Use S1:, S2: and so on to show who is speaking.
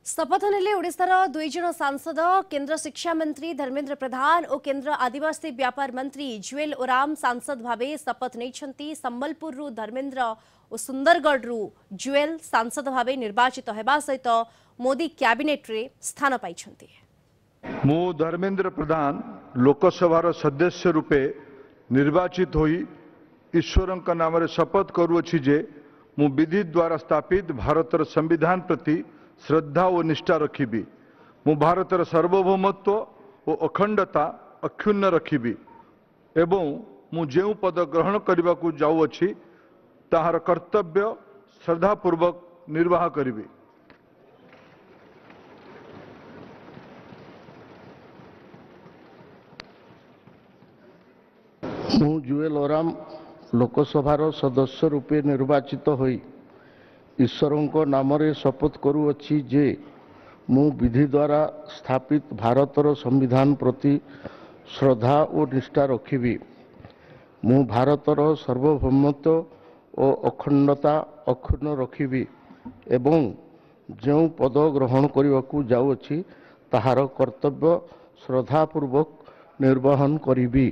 S1: शपथ नेले ओडिशार दुई जन सांसद केंद्र शिक्षा मंत्री धर्मेंद्र प्रधान और केंद्र आदिवासी व्यापार मंत्री जुएल ओराम सांसद भावे शपथ नहीं। संबलपुर धर्मेंद्र और सुंदरगढ़ जुएल सांसद भावे निर्वाचित होगा सहित मोदी कैबिनेट रे स्थान पाई।
S2: मु धर्मेंद्र प्रधान लोकसभार सदस्य रूपे निर्वाचित होई ईश्वर नाम शपथ करुअछि जे मु विधि द्वारा स्थापित भारतर संविधान प्रति श्रद्धा और निष्ठा रखिबी। मु भारतर सार्वभौमत्व और अखंडता अक्षुण्ण रखिबी एवं मु जेउ पद ग्रहण करने को जाऊँगी ताहार कर्तव्य श्रद्धापूर्वक निर्वाह करिबी।
S3: मु जुएल ओराम लोकसभार सदस्य रूपे निर्वाचित होई ईश्वरंक नामरे शपथ करुअछि जे मु विधि द्वारा स्थापित भारतर संविधान प्रति श्रद्धा और निष्ठा रखिबी। मु भारतर सार्वभौमत्व और अखंडता अक्षुण्ण रखिबी एवं जो पद ग्रहण करने को जाऊँगी ताहार कर्तव्य श्रद्धापूर्वक निर्वहन करिबी।